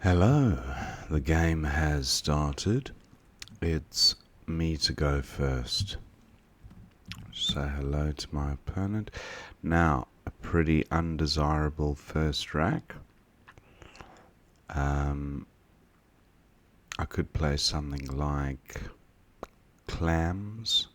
Hello, the game has started. It's me to go first. Say hello to my opponent. Now, a pretty undesirable first rack. I could play something like clams.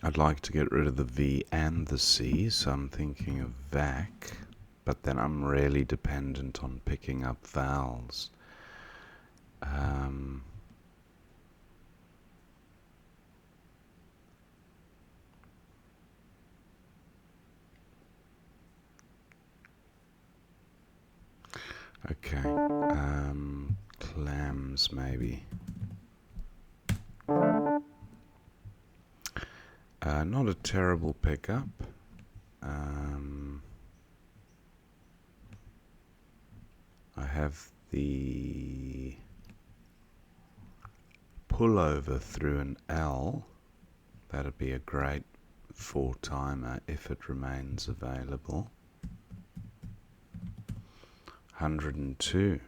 I'd like to get rid of the V and the C, so I'm thinking of vac, but then I'm really dependent on picking up vowels. Okay, clams maybe. Not a terrible pickup. I have the pullover through an L. That'd be a great four-timer if it remains available. 102.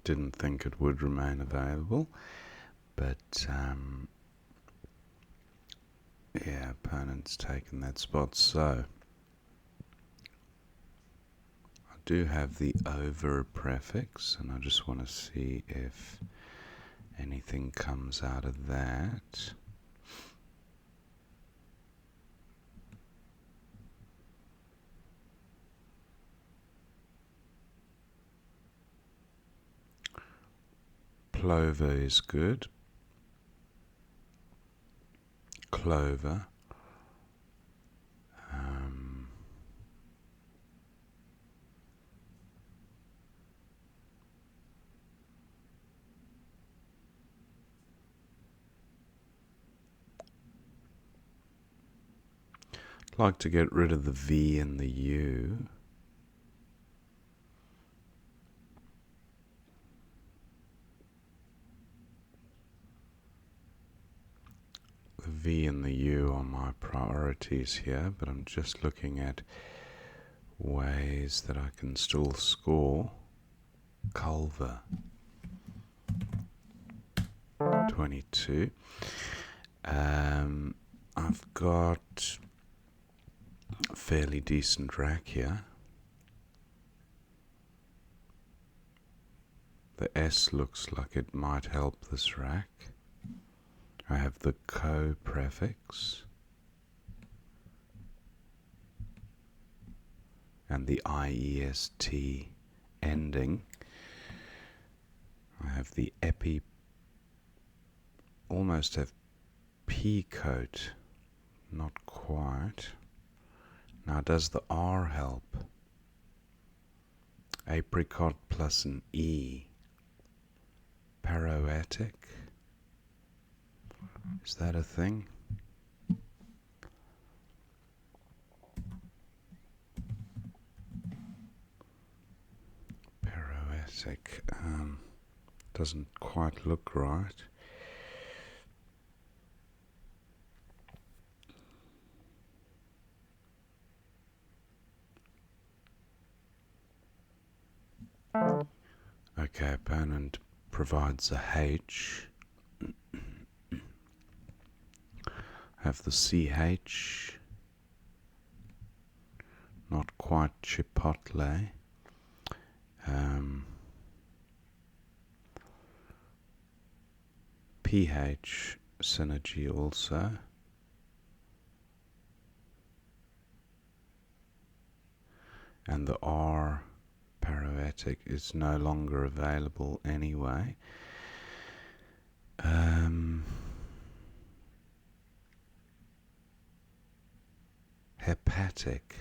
Didn't think it would remain available, but yeah, opponent's taken that spot. So I do have the over prefix, and I just want to see if anything comes out of that. Plover is good. Clover. I'd like to get rid of the V and the U. The V and the U are my priorities here, but I'm just looking at ways that I can still score. Culver. 22. I've got a fairly decent rack here. The S looks like it might help this rack. I have the co prefix and the IEST ending. I have the epi, almost have P coat, not quite. Now does the R help? Apricot plus an E. Paroetic? Is that a thing? Paroetic doesn't quite look right. Okay, opponent provides a H. Have the CH. Not quite chipotle. PH synergy also. And the R paroetic is no longer available anyway. Hepatic.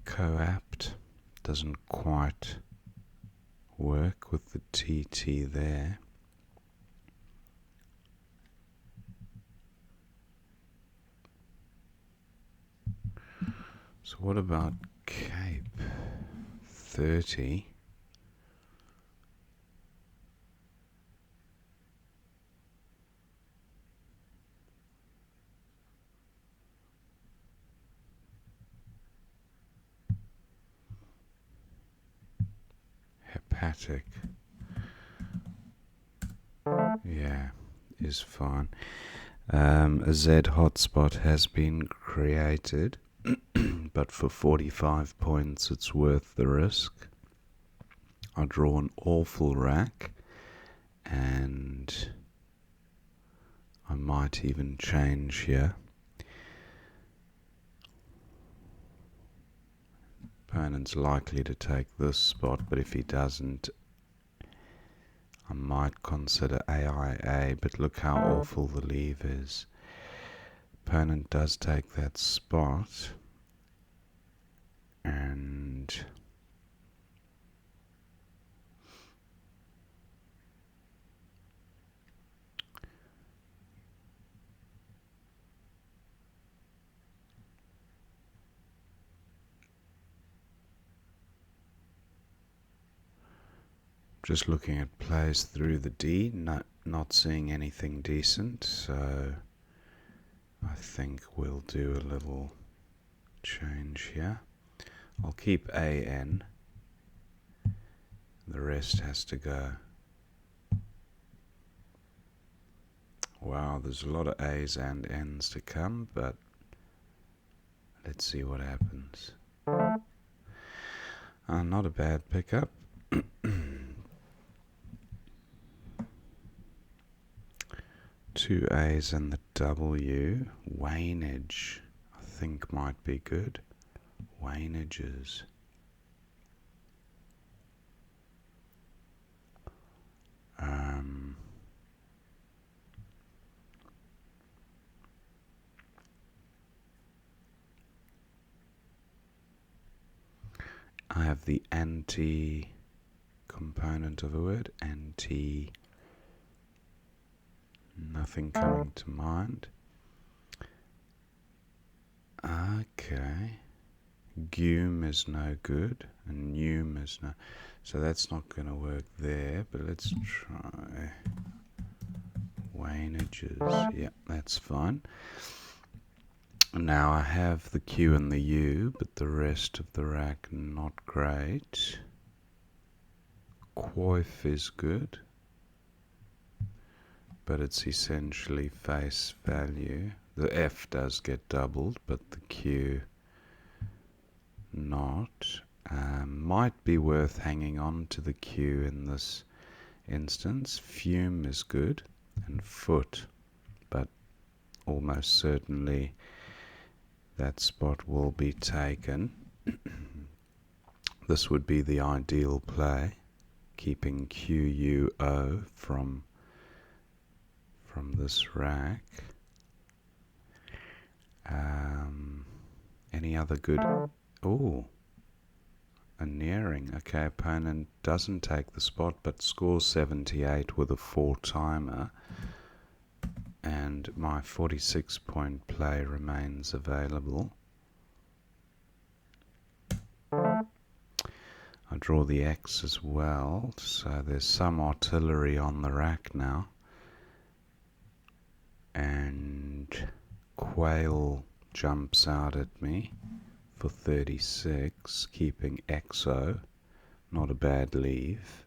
Coapt doesn't quite work with the TT there. So what about Cape? 30. Hepatic. Yeah, is fine. A Z hotspot has been created, but for 45 points it's worth the risk. I draw an awful rack, and I might even change here. Opponent's likely to take this spot, but if he doesn't, I might consider AIA, but look how awful the leave is. Opponent does take that spot, and just looking at plays through the D, not seeing anything decent, so I think we'll do a little change here. I'll keep AN, the rest has to go. Wow, there's a lot of A's and N's to come, but let's see what happens. Not a bad pickup. Two A's and the W. Wainage, I think might be good. Wainages. I have the anti component of a word. Anti. Nothing coming to mind. Okay. Gume is no good, and Nume is no. So that's not going to work there, but let's try Wainages. Yeah, that's fine. Now I have the Q and the U, but the rest of the rack not great. Coif is good, but it's essentially face value. The F does get doubled, but the Q not. Might be worth hanging on to the Q in this instance. Fume is good, and foot, but almost certainly that spot will be taken. This would be the ideal play, keeping QUO from this rack. Any other good? Oh, a nearing. Okay, opponent doesn't take the spot, but scores 78 with a 4-timer. And my 46-point play remains available. I draw the X as well, so there's some artillery on the rack now. And Quail jumps out at me for 36, keeping XO. Not a bad leave.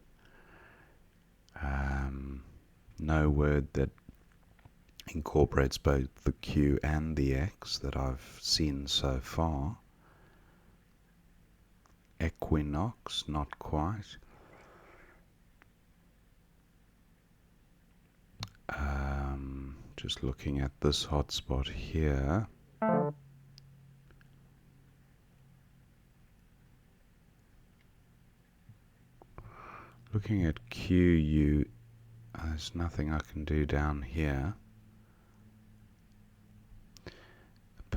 No word that incorporates both the Q and the X that I've seen so far. Equinox, not quite. Just looking at this hotspot here. Looking at QU, there's nothing I can do down here.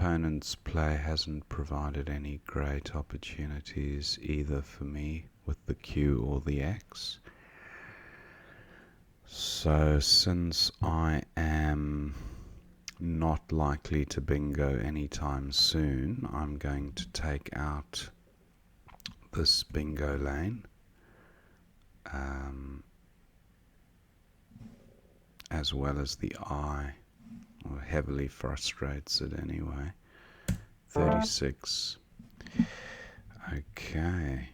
opponent's play hasn't provided any great opportunities either for me with the Q or the X. So since I am not likely to bingo anytime soon, I'm going to take out this bingo lane, as well as the I, or heavily frustrates it anyway. 36. Okay,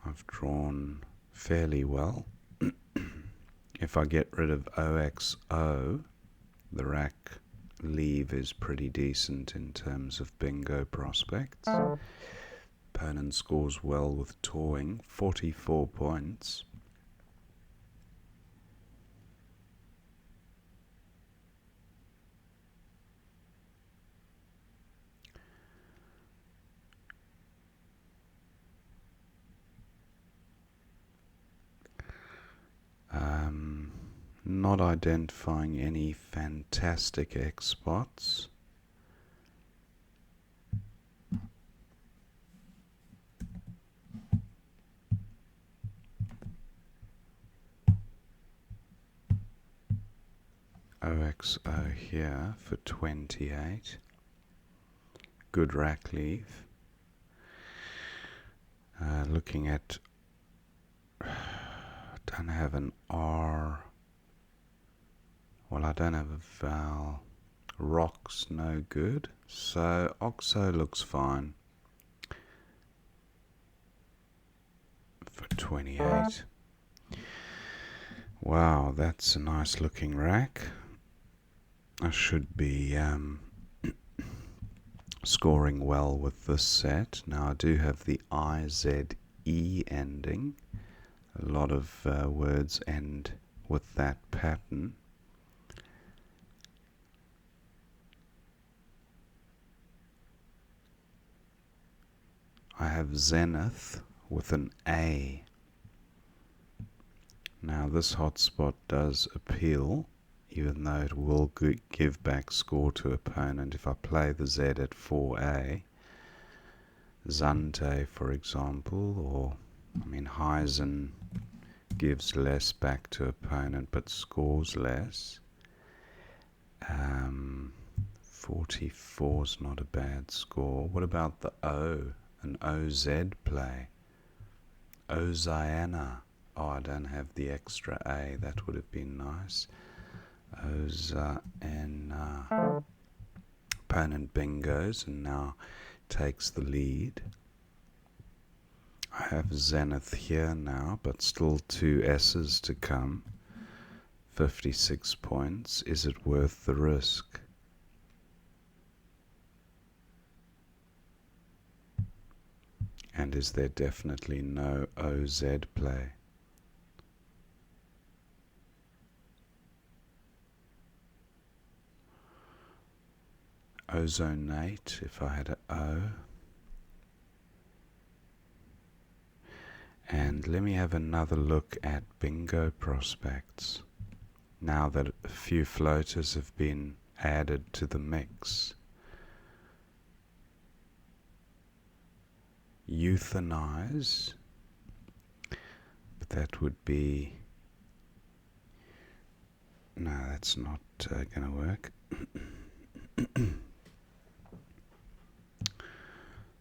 I've drawn fairly well. If I get rid of OXO, the rack leave is pretty decent in terms of bingo prospects. Opponent scores well with towing, 44 points. Not identifying any fantastic X spots. OXO here for 28. Good rack leave. Looking at, don't have an R. Well, I don't have a vowel. Rocks no good. So OXO looks fine for 28. Wow, that's a nice looking rack. I should be scoring well with this set. Now I do have the IZE ending. A lot of words end with that pattern. I have Zenith with an A. Now this hotspot does appeal, even though it will give back score to opponent if I play the Z at 4A. Zante, for example, or Heisen gives less back to opponent but scores less. 44 is not a bad score. What about the O? An OZ play. Oziana. Oh, I don't have the extra A. That would have been nice. Oziana. Opponent bingos and now takes the lead. I have Zenith here now, but still 2 S's to come. 56 points. Is it worth the risk? And is there definitely no OZ play? Ozonate, if I had an O. And let me have another look at bingo prospects, now that a few floaters have been added to the mix. Euthanize, but that would be, no, that's not going to work.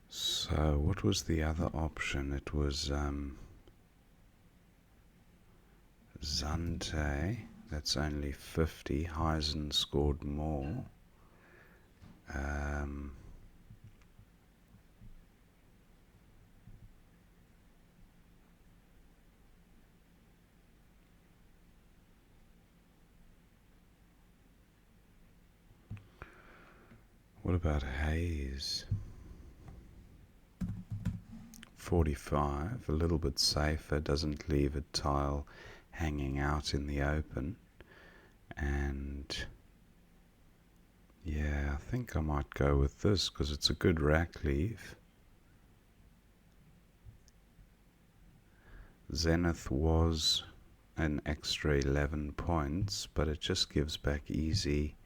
So what was the other option? It was Zante, that's only 50. Heisen scored more. What about Hayes? 45, a little bit safer, doesn't leave a tile hanging out in the open. And yeah, I think I might go with this because it's a good rack leave. Zenith was an extra 11 points, but it just gives back easy.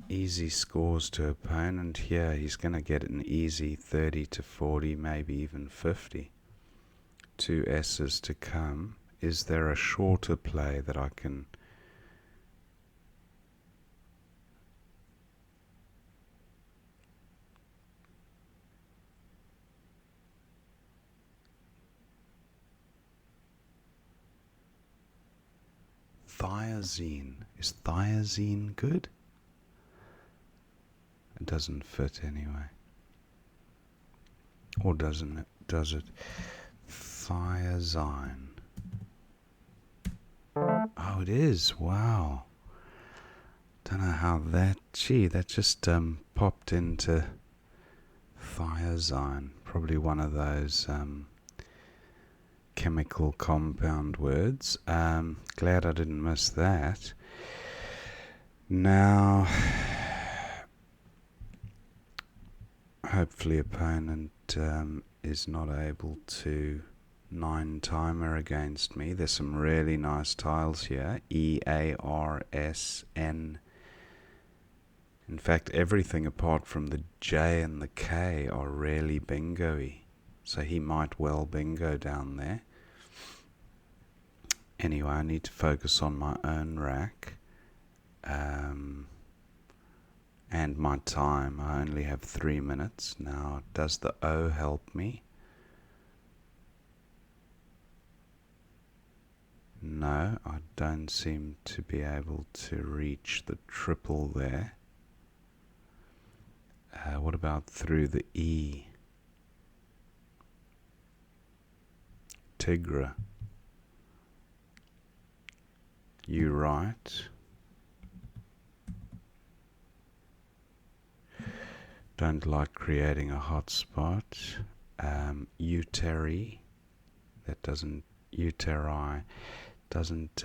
easy scores to opponent here. He's going to get an easy 30 to 40, maybe even 50. 2 S's to come. Is there a shorter play that I can... Thiazine. Is thiazine good? It doesn't fit anyway. Or doesn't it? Does it? Thiazine. Oh, it is. Wow. Don't know how that... Gee, that just popped into thiazine. Probably one of those chemical compound words. Glad I didn't miss that. Now, hopefully opponent is not able to 9-timer against me. There's some really nice tiles here. E, A, R, S, N. In fact, everything apart from the J and the K are really bingo-y. So he might well bingo down there. Anyway, I need to focus on my own rack. And my time. I only have 3 minutes. Now, does the O help me? No, I don't seem to be able to reach the triple there. What about through the E? Tigra. You right. Don't like creating a hotspot. Uteri. That doesn't... Uteri doesn't...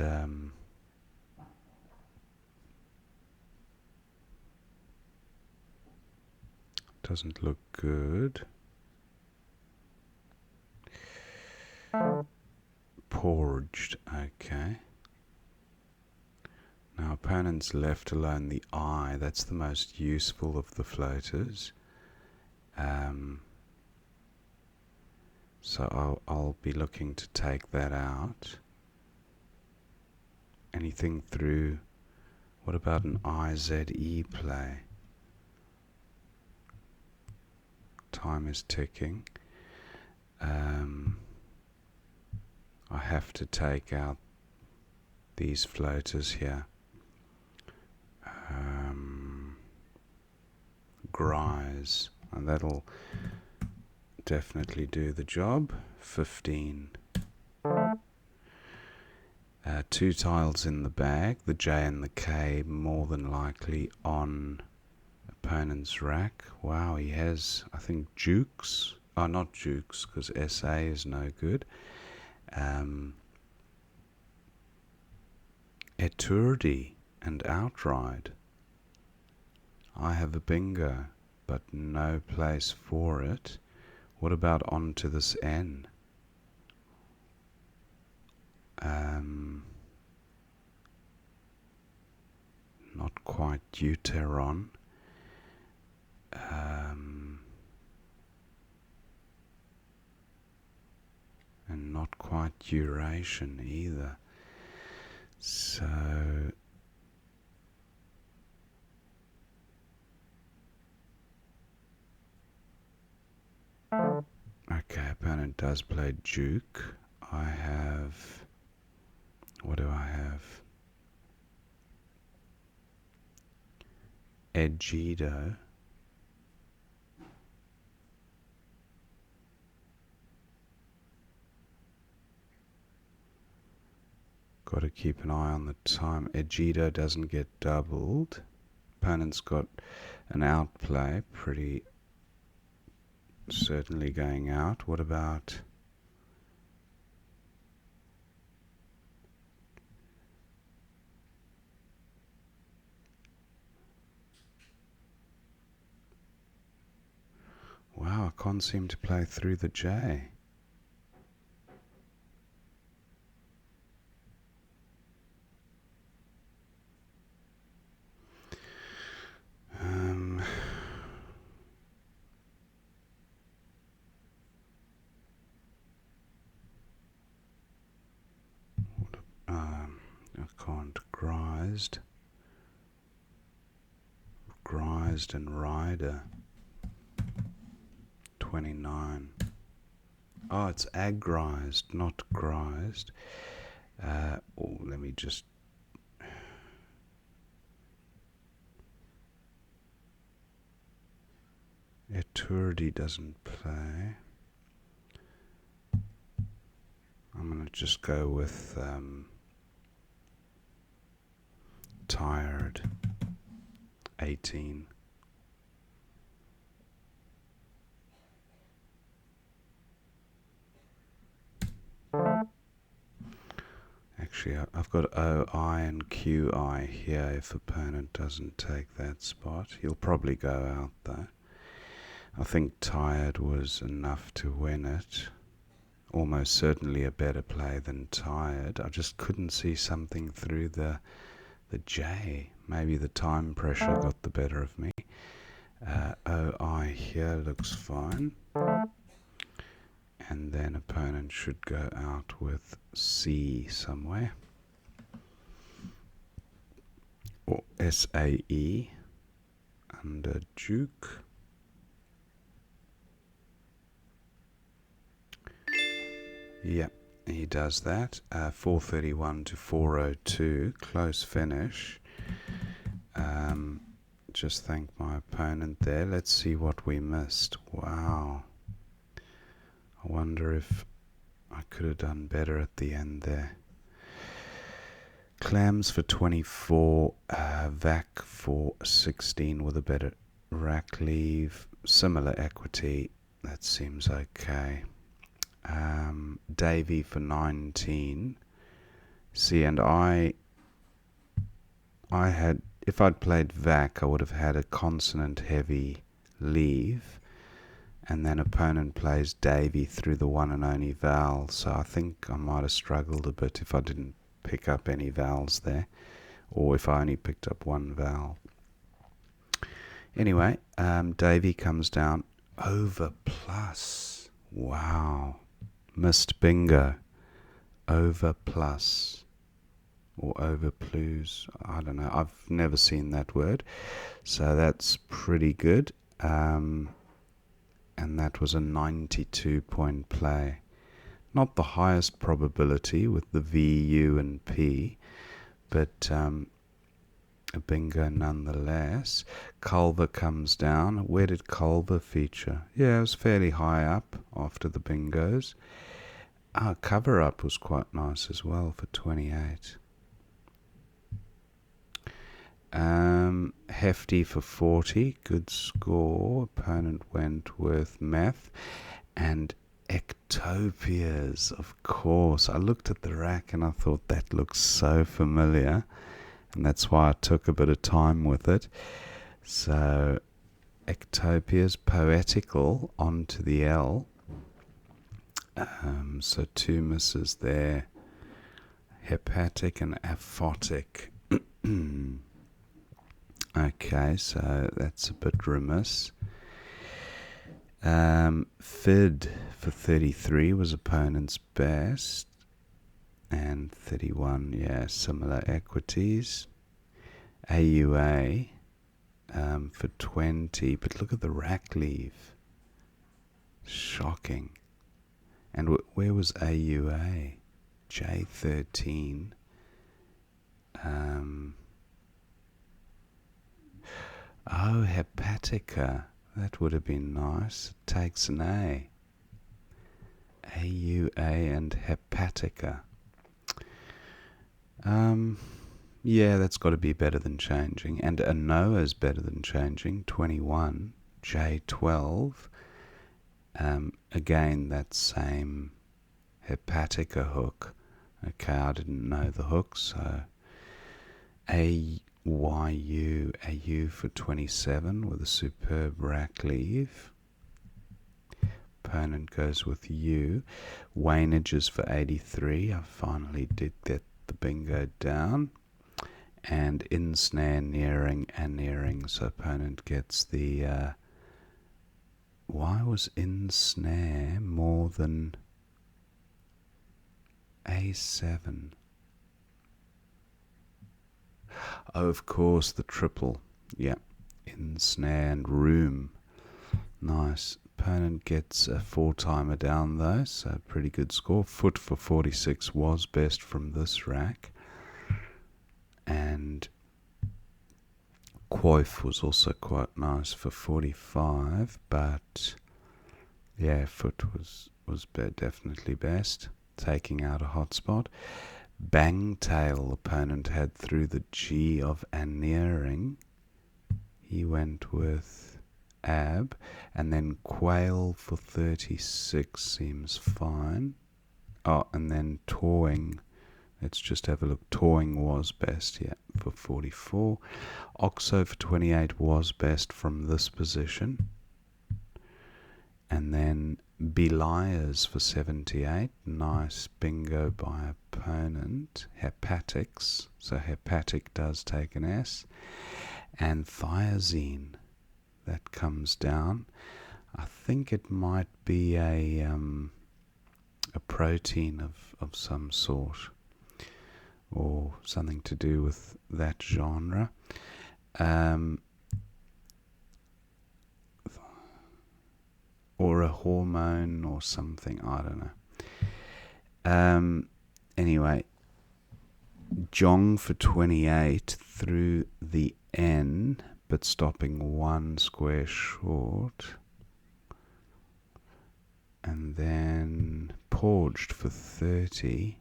doesn't look good. Porged. Okay. Now opponent's left alone the I. That's the most useful of the floaters. So I'll be looking to take that out. Anything through... What about an IZE play? Time is ticking. I have to take out these floaters here. Grise, and that'll definitely do the job. 15. 2 tiles in the bag, the J and the K more than likely on opponent's rack. Wow, he has, I think, Jukes. Oh, not Jukes, because SA is no good. Eturdi and Outride. I have a bingo, but no place for it. What about onto this N? Not quite Deuteron. And not quite Eurasian either. So... Okay, opponent does play Duke. I have... What do I have? Egido. Got to keep an eye on the time. Egido doesn't get doubled. Opponent's got an outplay, pretty certainly going out. What about... Wow, I can't seem to play through the J. can't. Grised. Grised and rider. 29. Oh, it's agrised, not grised. Let me just... Eturdi doesn't play. I'm going to just go with tired. 18. Actually, I've got OI and QI here if opponent doesn't take that spot. He'll probably go out though. I think tired was enough to win it. Almost certainly a better play than tired. I just couldn't see something through the J. Maybe the time pressure got the better of me. OI here looks fine. And then opponent should go out with C somewhere. Or SAE under Duke. Yep, he does that. 431 to 402. Close finish. Just thank my opponent there. Let's see what we missed. Wow. I wonder if I could have done better at the end there. Clams for 24, Vac for 16 with a better rack leave. Similar equity, that seems okay. Davy for 19. See, and I had, if I'd played Vac, I would have had a consonant heavy leave. And then opponent plays Davy through the one and only vowel. So I think I might have struggled a bit if I didn't pick up any vowels there. Or if I only picked up one vowel. Anyway, Davy comes down over plus. Wow. Missed bingo. Over plus. Or over plus. I don't know. I've never seen that word. So that's pretty good. And that was a 92-point play. Not the highest probability with the V, U, and P, but a bingo nonetheless. Culver comes down. Where did Culver feature? Yeah, it was fairly high up after the bingos. Cover up was quite nice as well for 28. Hefty for 40, good score. Opponent went with meth and ectopias, of course. I looked at the rack and I thought that looks so familiar, and that's why I took a bit of time with it. So ectopias, poetical onto the L. So 2 misses there. Hepatic and aphotic. Okay, so that's a bit remiss. Fid for 33 was opponent's best. And 31, yeah, similar equities. AUA for 20, but look at the rack leave. Shocking. And where was AUA? J13. Oh, hepatica. That would have been nice. It takes an A. AUA and hepatica. Yeah, that's got to be better than changing. And ANOA is better than changing. 21. J12. Again, that same hepatica hook. Okay, I didn't know the hook, so AU for 27 with a superb rack leave. Opponent goes with U. Wainages for 83. I finally did get the bingo down. And in snare, nearing and nearing. So opponent gets the... why was in snare more than A7? Oh, of course, the triple. Yeah. In snare and room. Nice. Opponent gets a 4-timer down though, so pretty good score. Foot for 46 was best from this rack. And Quoif was also quite nice for 45, but yeah, foot was definitely best, taking out a hotspot. Bangtail opponent had through the G of Annearing. He went with Ab, and then Quail for 36 seems fine. Oh, and then Tawing. Let's just have a look. Tawing was best, yeah, for 44. Oxo for 28 was best from this position. And then Beliars for 78. Nice bingo by opponent. Hepatics. So hepatic does take an S. And Thiazine. That comes down. I think it might be a protein of some sort, or something to do with that genre. Or a hormone or something, I don't know. Anyway, Jong for 28 through the N, but stopping one square short. And then Porged for 30.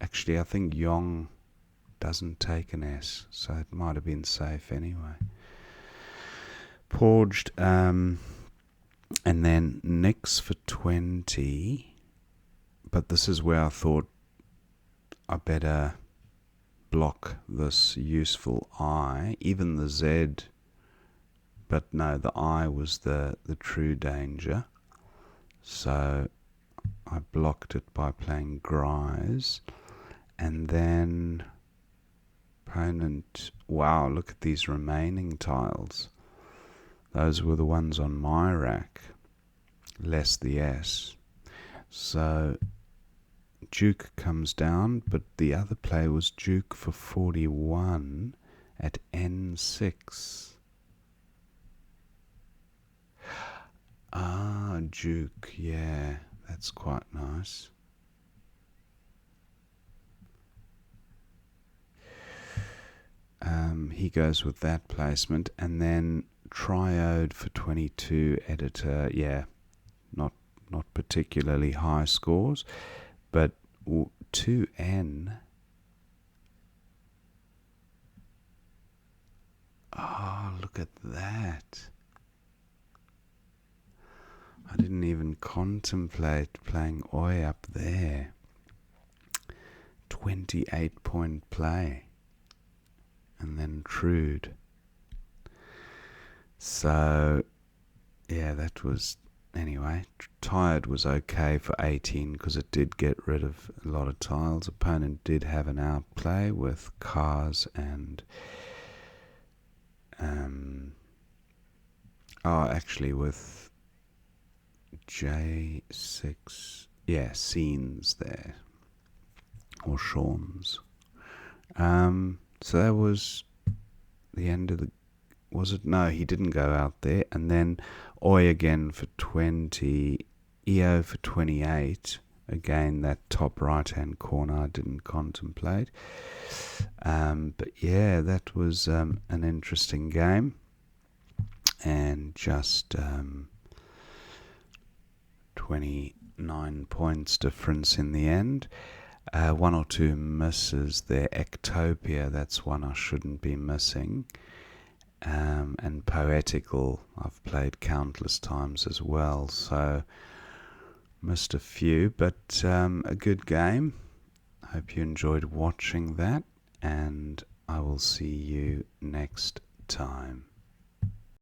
Actually, I think Yong doesn't take an S, so it might have been safe anyway. Porged, and then Nix for 20. But this is where I thought I better block this useful I, even the Z. But no, the I was the true danger. So I blocked it by playing Grise. And then opponent, wow, look at these remaining tiles. Those were the ones on my rack, less the S. So Duke comes down, but the other play was Duke for 41 at N6. Ah, Duke, yeah, that's quite nice. He goes with that placement, and then Triode for 22 editor, yeah, not particularly high scores, but 2N. Oh, look at that. I didn't even contemplate playing Oi up there. 28-point play. And then Trude. So, yeah, that was... Anyway, Tired was okay for 18 because it did get rid of a lot of tiles. Opponent did have an outplay with Cars and... actually with J6... Yeah, Scenes there. Or Shawms. So that was the end of the... Was it? No, he didn't go out there. And then Oi again for 20. EO for 28. Again, that top right-hand corner I didn't contemplate. But yeah, that was an interesting game. And just 29 points difference in the end. One or two misses there. Ectopia, that's one I shouldn't be missing. And Poetical, I've played countless times as well, so missed a few, but a good game. Hope you enjoyed watching that, and I will see you next time.